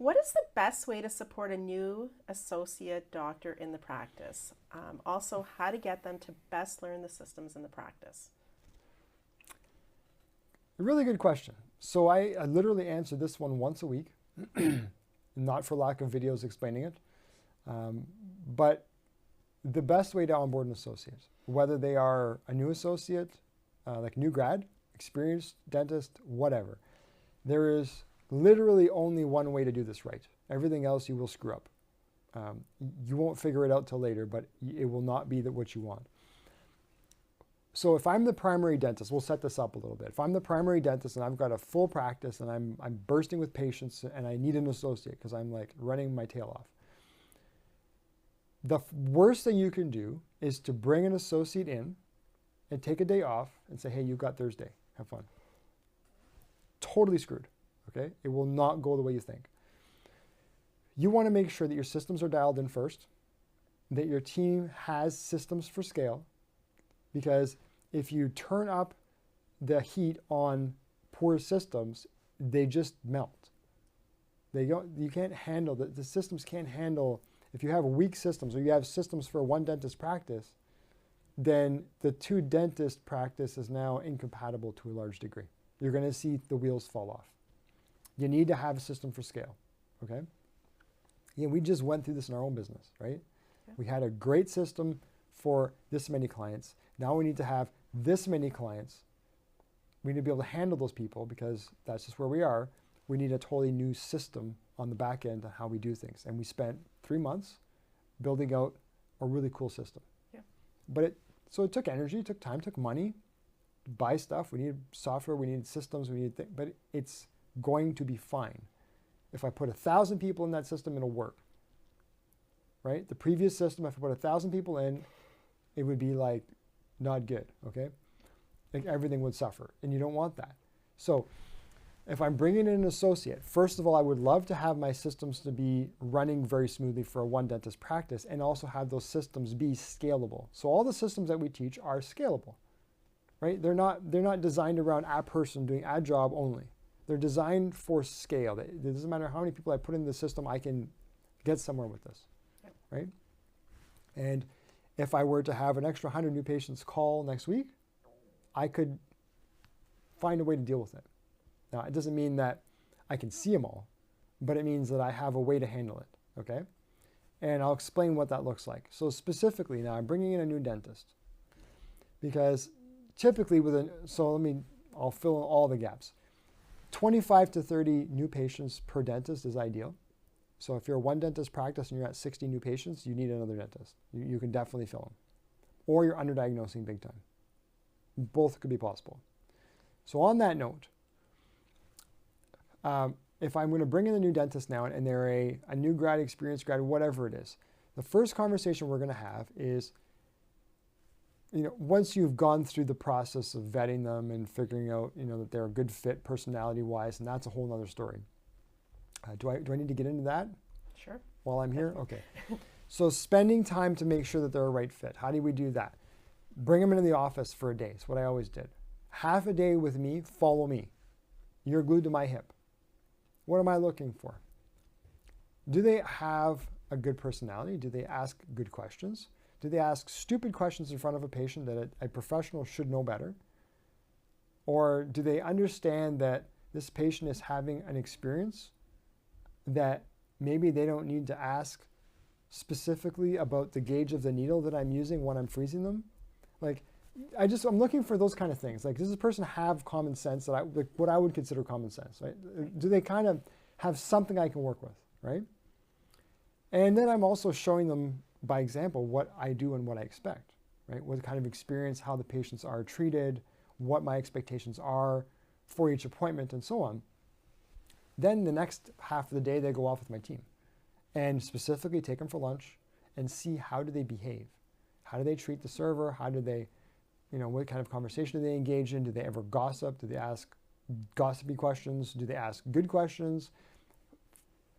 What is the best way to support a new associate doctor in the practice? Also, how to get them to best learn the systems in the practice? A really good question. So I literally answer this one once a week, not for lack of videos explaining it. But the best way to onboard an associate, whether they are a new associate, like new grad, experienced dentist, whatever, there is literally only one way to do this right. Everything else you will screw up. You won't figure it out till later, but it will not be what you want. So if I'm the primary dentist, we'll set this up a little bit. If I'm the primary dentist and I've got a full practice and I'm bursting with patients and I need an associate because I'm like running my tail off, the worst thing you can do is to bring an associate in and take a day off and say, hey, you've got Thursday, have fun. Totally screwed, okay? It will not go the way you think. You want to make sure that your systems are dialed in first, that your team has systems for scale, because if you turn up the heat on poor systems, they just melt. You can't handle, the systems can't handle, if you have weak systems or you have systems for one dentist practice, then the two dentist practice is now incompatible to a large degree. You're going to see the wheels fall off. You need to have a system for scale, okay? Yeah, we just went through this in our own business, right? Yeah. We had a great system for this many clients. Now we need to have this many clients. We need to be able to handle those people because that's just where we are. We need a totally new system on the back end of how we do things. And we spent 3 months building out a really cool system. Yeah. But so it took energy, it took time, it took money to buy stuff. We needed software, we needed systems, but it's going to be fine. If I put 1,000 people in that system, it'll work, right? The previous system, if I put 1,000 people in, it would be like not good, okay? Like everything would suffer, and you don't want that. So if I'm bringing in an associate, first of all, I would love to have my systems to be running very smoothly for a one dentist practice and also have those systems be scalable. So all the systems that we teach are scalable, right? They're not designed around a person doing a job only. They're designed for scale. It doesn't matter how many people I put in the system, I can get somewhere with this, right? And if I were to have an extra 100 new patients call next week, I could find a way to deal with it. Now, it doesn't mean that I can see them all, but it means that I have a way to handle it, okay? And I'll explain what that looks like. So specifically now, I'm bringing in a new dentist because typically I'll fill in all the gaps. 25 to 30 new patients per dentist is ideal. So if you're a one dentist practice and you're at 60 new patients, you need another dentist. You can definitely fill them. Or you're underdiagnosing big time. Both could be possible. So on that note, if I'm going to bring in a new dentist now and they're a new grad, experienced grad, whatever it is, the first conversation we're going to have is, once you've gone through the process of vetting them and figuring out, that they're a good fit personality-wise, and that's a whole other story. Do I need to get into that? Sure. While I'm here? Okay. So spending time to make sure that they're a right fit. How do we do that? Bring them into the office for a day. It's what I always did. Half a day with me, follow me. You're glued to my hip. What am I looking for? Do they have a good personality? Do they ask good questions? Do they ask stupid questions in front of a patient that a professional should know better? Or do they understand that this patient is having an experience that maybe they don't need to ask specifically about the gauge of the needle that I'm using when I'm freezing them? Like, I'm looking for those kind of things. Like, does this person have common sense what I would consider common sense, right? Do they kind of have something I can work with, right? And then I'm also showing them by example what I do and what I expect, right? What kind of experience, how the patients are treated, what my expectations are for each appointment, and so on. Then the next half of the day, they go off with my team and specifically take them for lunch and see how do they behave. How do they treat the server? How do they, what kind of conversation do they engage in? Do they ever gossip? Do they ask gossipy questions? Do they ask good questions?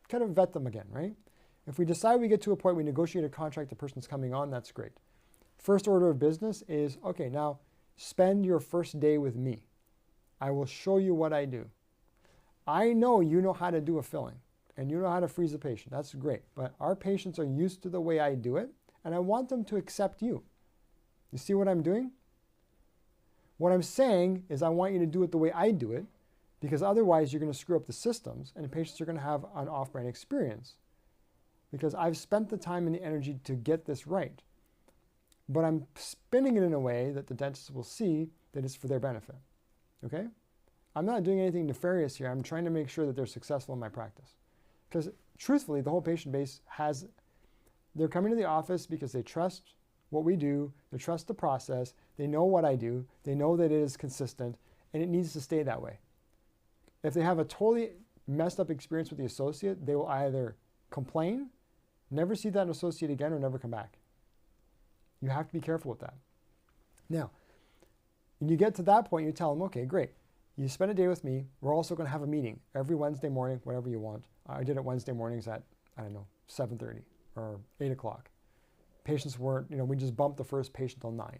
Kind of vet them again, right? If we decide we get to a point we negotiate a contract, the person's coming on, that's great. First order of business is, okay, now spend your first day with me. I will show you what I do. I know you know how to do a filling. and you know how to freeze a patient. That's great. But our patients are used to the way I do it, and I want them to accept you. You see what I'm doing? What I'm saying is I want you to do it the way I do it, because otherwise you're going to screw up the systems and the patients are going to have an off-brand experience, because I've spent the time and the energy to get this right. But I'm spinning it in a way that the dentist will see that it's for their benefit. Okay? I'm not doing anything nefarious here. I'm trying to make sure that they're successful in my practice. Because truthfully, the whole patient base they're coming to the office because they trust what we do, they trust the process, they know what I do, they know that it is consistent, and it needs to stay that way. If they have a totally messed up experience with the associate, they will either complain, never see that associate again, or never come back. You have to be careful with that. Now, when you get to that point, you tell them, okay, great. You spend a day with me. We're also going to have a meeting every Wednesday morning, whatever you want. I did it Wednesday mornings at, 7:30 or 8 o'clock. Patients weren't, we just bumped the first patient till 9.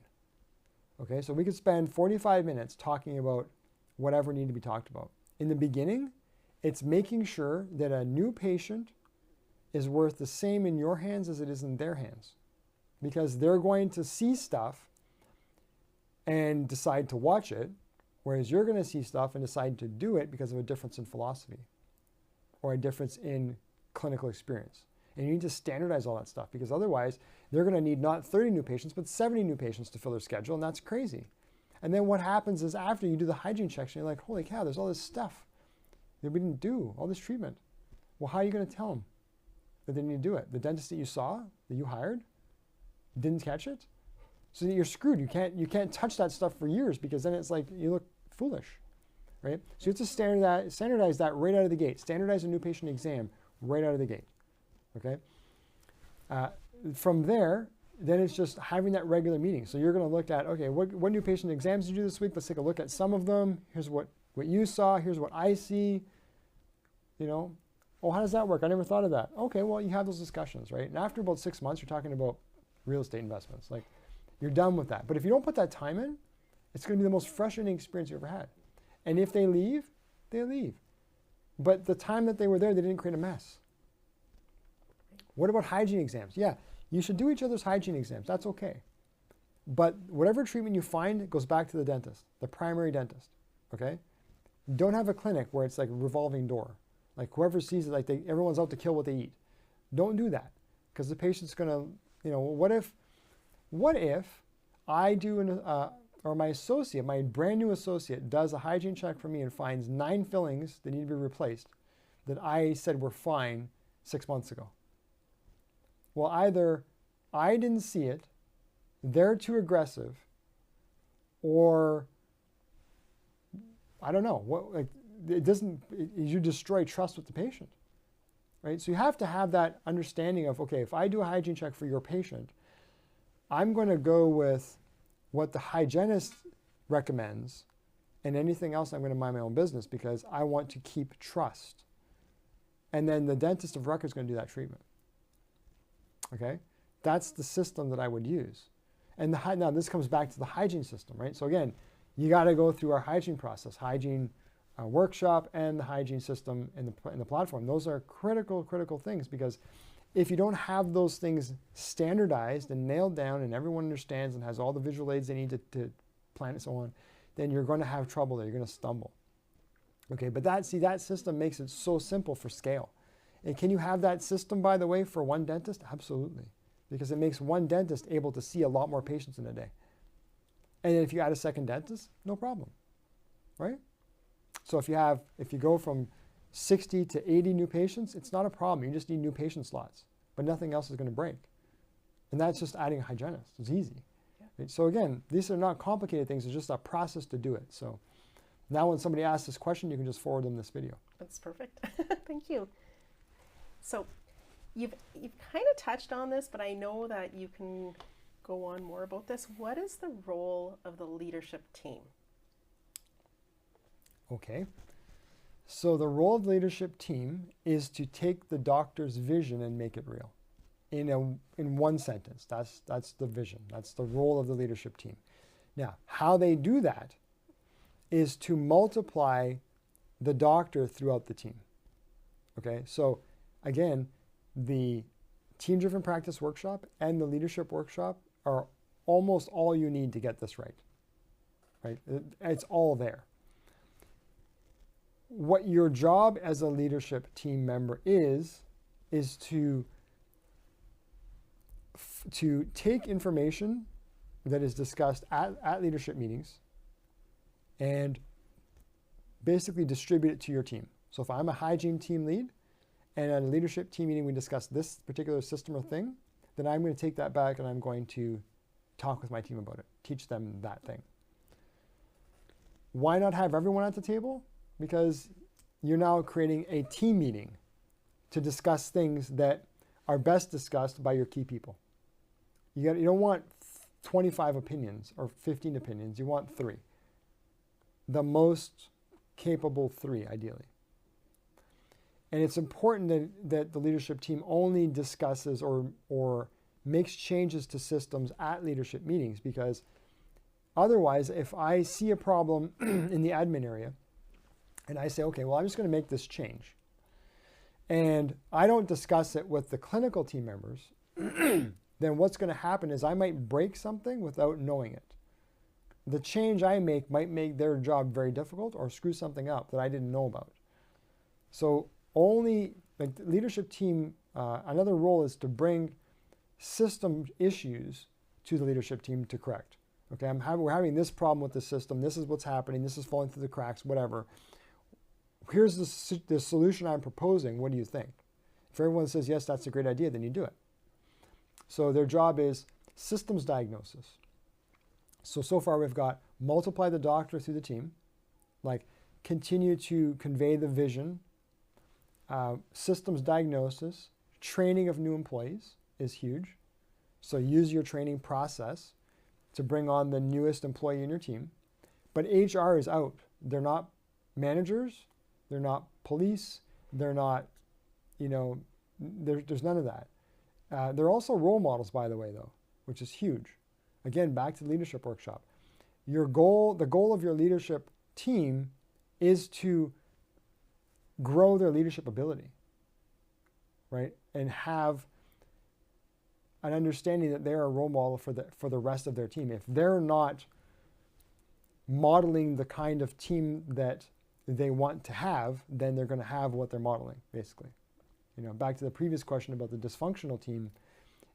Okay, so we could spend 45 minutes talking about whatever needed to be talked about. In the beginning, it's making sure that a new patient is worth the same in your hands as it is in their hands. Because they're going to see stuff and decide to watch it, whereas you're going to see stuff and decide to do it because of a difference in philosophy or a difference in clinical experience. And you need to standardize all that stuff, because otherwise they're going to need not 30 new patients, but 70 new patients to fill their schedule, and that's crazy. And then what happens is after you do the hygiene checks, you're like, holy cow, there's all this stuff that we didn't do, all this treatment. Well, how are you going to tell them that they need to do it? The dentist that you saw, that you hired, didn't catch it? So you're screwed. You can't touch that stuff for years, because then it's like you look foolish, right? So you have to standardize that right out of the gate. Standardize a new patient exam right out of the gate, okay? From there, then it's just having that regular meeting. So you're going to look at, okay, what new patient exams did you do this week? Let's take a look at some of them. Here's what you saw. Here's what I see. Oh, how does that work? I never thought of that. Okay, well, you have those discussions, right? And after about 6 months, you're talking about real estate investments. Like, you're done with that. But if you don't put that time in, it's going to be the most frustrating experience you ever had. And if they leave, they leave. But the time that they were there, they didn't create a mess. What about hygiene exams? Yeah, you should do each other's hygiene exams. That's okay. But whatever treatment you find goes back to the dentist, the primary dentist, okay? Don't have a clinic where it's like a revolving door. Like whoever sees it, like everyone's out to kill what they eat. Don't do that, because the patient's going to, what if I do or my associate, my brand new associate, does a hygiene check for me and finds 9 fillings that need to be replaced that I said were fine 6 months ago? Well, either I didn't see it, they're too aggressive, or I don't know. You destroy trust with the patient, right? So you have to have that understanding of, okay, if I do a hygiene check for your patient, I'm going to go with what the hygienist recommends, and anything else I'm going to mind my own business, because I want to keep trust. And then the dentist of record is going to do that treatment. Okay? That's the system that I would use. And now this comes back to the hygiene system, right? So again, you got to go through our hygiene process, hygiene workshop, and the hygiene system in the platform. Those are critical things, because if you don't have those things standardized and nailed down and everyone understands and has all the visual aids they need to plan and so on, then you're going to have trouble there. You're going to stumble. Okay, but that system makes it so simple for scale. And can you have that system, by the way, for one dentist? Absolutely. Because it makes one dentist able to see a lot more patients in a day. And if you add a second dentist, no problem, right? So if you go from 60 to 80 new patients, it's not a problem. You just need new patient slots, but nothing else is going to break. And that's just adding a hygienist. It's easy. Yeah. Right? So again, these are not complicated things. It's just a process to do it. So now when somebody asks this question, you can just forward them this video. That's perfect. Thank you. So you've kind of touched on this, but I know that you can go on more about this. What is the role of the leadership team? Okay. So the role of the leadership team is to take the doctor's vision and make it real. In one sentence, that's the vision. That's the role of the leadership team. Now, how they do that is to multiply the doctor throughout the team. Okay, so again, the team-driven practice workshop and the leadership workshop are almost all you need to get this right. Right? It's all there. What your job as a leadership team member is to take information that is discussed at leadership meetings and basically distribute it to your team. So if I'm a hygiene team lead and at a leadership team meeting we discuss this particular system or thing, then I'm going to take that back and I'm going to talk with my team about it, teach them that thing. Why not have everyone at the table? Because you're now creating a team meeting to discuss things that are best discussed by your key people. You don't want 25 opinions or 15 opinions. You want 3. The most capable 3, ideally. And it's important that the leadership team only discusses or makes changes to systems at leadership meetings, because otherwise, if I see a problem in the admin area and I say, okay, well, I'm just going to make this change, and I don't discuss it with the clinical team members, then what's going to happen is I might break something without knowing it. The change I make might make their job very difficult or screw something up that I didn't know about. So only, like, the leadership team, another role is to bring system issues to the leadership team to correct. Okay, we're having this problem with the system. This is what's happening. This is falling through the cracks, whatever. Here's the solution I'm proposing. What do you think? If everyone says, yes, that's a great idea, then you do it. So their job is systems diagnosis. So far we've got multiply the doctor through the team, like continue to convey the vision, systems diagnosis, training of new employees is huge. So use your training process to bring on the newest employee in your team. But HR is out. They're not managers. They're not police. They're not, there's none of that. They're also role models, by the way, though, which is huge. Again, back to the leadership workshop. The goal of your leadership team is to grow their leadership ability, right? And have an understanding that they're a role model for the rest of their team. If they're not modeling the kind of team that they want to have, then they're going to have what they're modeling, basically. Back to the previous question about the dysfunctional team,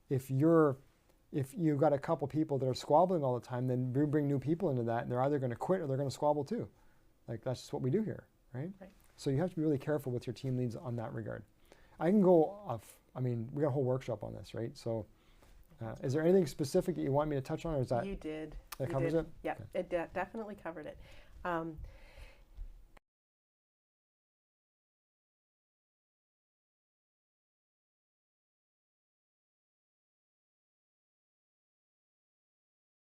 if you've got a couple people that are squabbling all the time, then we bring new people into that, and they're either going to quit or they're going to squabble too. Like, that's just what we do here, right? So you have to be really careful with your team leads on that regard. I can go off, we got a whole workshop on this, right? So is there anything specific that you want me to touch on, or is that? You did. That covers it? Yeah, Okay. it definitely covered it.